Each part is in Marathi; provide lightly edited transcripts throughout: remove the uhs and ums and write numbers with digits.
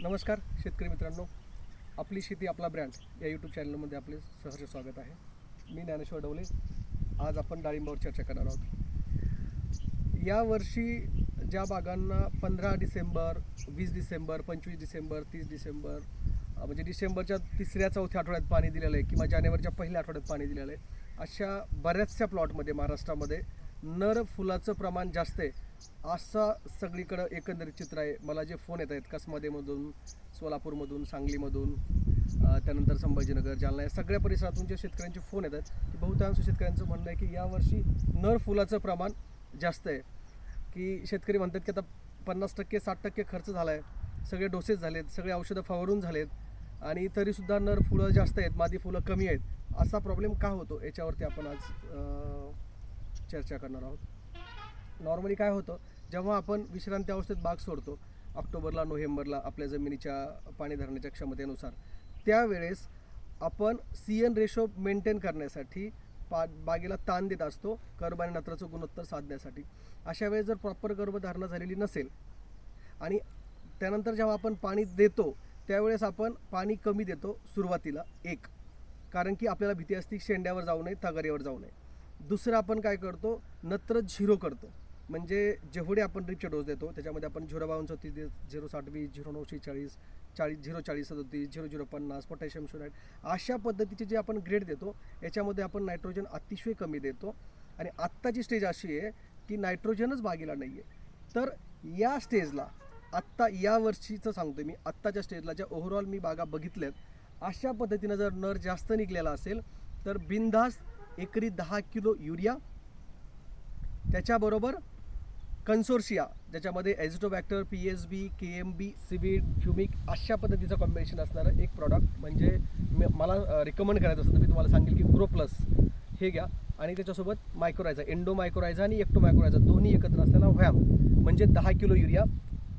नमस्कार शेतकरी मित्रांनो, आपली शेती आपला ब्रँड या यूट्यूब चॅनलमध्ये आपले सहर्ष स्वागत आहे. मी ज्ञानेश्वर डवले. आज आपण डाळिंबावर चर्चा करणार आहोत. यावर्षी ज्या बागांना 15 डिसेंबर, 20 डिसेंबर, 25 डिसेंबर, 30 डिसेंबर म्हणजे डिसेंबरच्या 3ऱ्या-4थ्या आठवड्यात पाणी दिलेलं आहे किंवा जानेवारीच्या पहिल्या आठवड्यात पाणी दिलेलं आहे, अशा बऱ्याचशा प्लॉटमध्ये महाराष्ट्रामध्ये नर फुलाचं प्रमाण जास्त आहे असा सगळीकडं एकंदरीत चित्र आहे. मला जे फोन येत आहेत कसमध्येमधून, सोलापूरमधून, सांगलीमधून, त्यानंतर संभाजीनगर, जालना या सगळ्या परिसरातून जे शेतकऱ्यांचे फोन येतात की बहुतांश शेतकऱ्यांचं म्हणणं आहे की यावर्षी नर फुलाचं प्रमाण जास्त आहे. की शेतकरी म्हणतात की आता 50%, 60% खर्च झाला आहे, सगळे डोसेस झालेत, सगळे औषधं फवारून झालेत आणि तरीसुद्धा नर फुलं जास्त आहेत, मादी फुलं कमी आहेत. असा प्रॉब्लेम का होतो याच्यावरती आपण आज चर्चा करणार आहोत. नॉर्मली काय होतं, जेव्हा आपण विश्रांती अवस्थेत बाग सोडतो ऑक्टोबरला, नोव्हेंबरला आपल्या जमिनीच्या पाणी धरण्याच्या क्षमतेनुसार, त्यावेळेस आपण CN रेशो मेंटेन करण्यासाठी बागेला ताण देत असतो कर्ब आणि नत्राचं गुणोत्तर साधण्यासाठी. अशा वेळेस जर प्रॉपर गर्भधारणा झालेली नसेल आणि त्यानंतर जेव्हा आपण पाणी देतो त्यावेळेस आपण पाणी कमी देतो सुरुवातीला, एक कारण की आपल्याला भीती असते शेंड्यावर जाऊ नये, तगारीवर जाऊ नये. दुसरं आपण काय करतो, नत्र 0 करतो, म्हणजे जेवढे आपण ड्रिपचे डोस देतो त्याच्यामध्ये आपण 05234, 06020, 0940, 04037, 0050, पोटॅशियम शोनाइट अशा पद्धतीचे जे आपण ग्रेड देतो याच्यामध्ये आपण नायट्रोजन अतिशय कमी देतो. आणि आत्ताची स्टेज अशी आहे की नायट्रोजनच बागेला नाही आहे. तर या स्टेजला आत्ता या वर्षीचं सांगतो मी, आत्ताच्या स्टेजला ज्या ओव्हरऑल मी बागा बघितल्यात अशा पद्धतीनं जर नर जास्त निघलेला असेल तर बिनधास्त एकरी 10 किलो युरिया, त्याच्याबरोबर कन्सोर्शिया ज्याच्यामध्ये एझिटोबॅक्टर, PSB, KMB, सिविड, फ्युमिक अशा पद्धतीचं कॉम्बिनेशन असणारं एक प्रॉडक्ट म्हणजे मला रिकमेंड करायचं असेल तर मी तुम्हाला सांगेल की ग्रो प्लस हे घ्या आणि त्याच्यासोबत मायक्रोरायझा, एंडो मायक्रोरायझा आणि एक्टो मायक्रोरायझा दोन्ही एकत्र असलेला व्हॅम म्हणजे 10 kilo urea,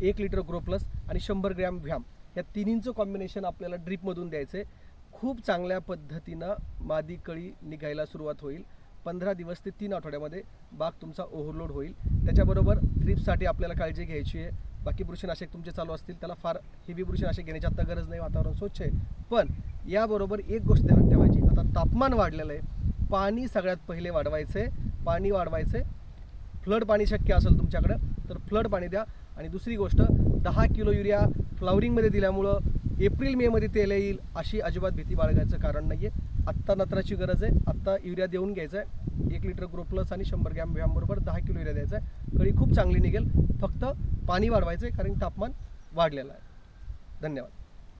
1 litre grow plus आणि 100 ग्रॅम व्हॅम या तिन्हींचं कॉम्बिनेशन आपल्याला ड्रीपमधून द्यायचं आहे. खूप चांगल्या पद्धतीनं मादी कळी निघायला सुरुवात होईल. 15 दिवस ते 3 आठवड्यामध्ये बाग तुमचा ओव्हरलोड होईल. त्याच्याबरोबर थ्रिप्ससाठी आपल्याला काळजी घ्यायची आहे. बाकी बुरशीनाशक तुमचे चालू असतील त्याला फार हेवी बुरशीनाशक घेण्याची आत्ता गरज नाही, वातावरण स्वच्छ आहे. पण याबरोबर एक गोष्ट ध्यानात ठेवायची, आता तापमान वाढलेलं आहे, पाणी सगळ्यात पहिले वाढवायचं आहे, पाणी वाढवायचं आहे. फ्लड पाणी शक्य असेल तुमच्याकडं तर फ्लड पाणी द्या. आणि दुसरी गोष्ट, 10 किलो युरिया फ्लावरिंगमध्ये दिल्यामुळं एप्रिल-मे मध्ये तेल येईल अशी अजिबात भीती बाळगायचं कारण नाही आहे. आत्ता नत्राची गरज आहे, आत्ता युरिया देऊन घ्यायचा आहे. 1 लिटर ग्रो प्लस आणि 100 ग्रॅम व्हॅमबरोबर 10 किलो युरिया द्यायचा आहे. कळी खूप चांगली निघेल, फक्त पाणी वाढवायचं आहे कारण तापमान वाढलेलं आहे. धन्यवाद.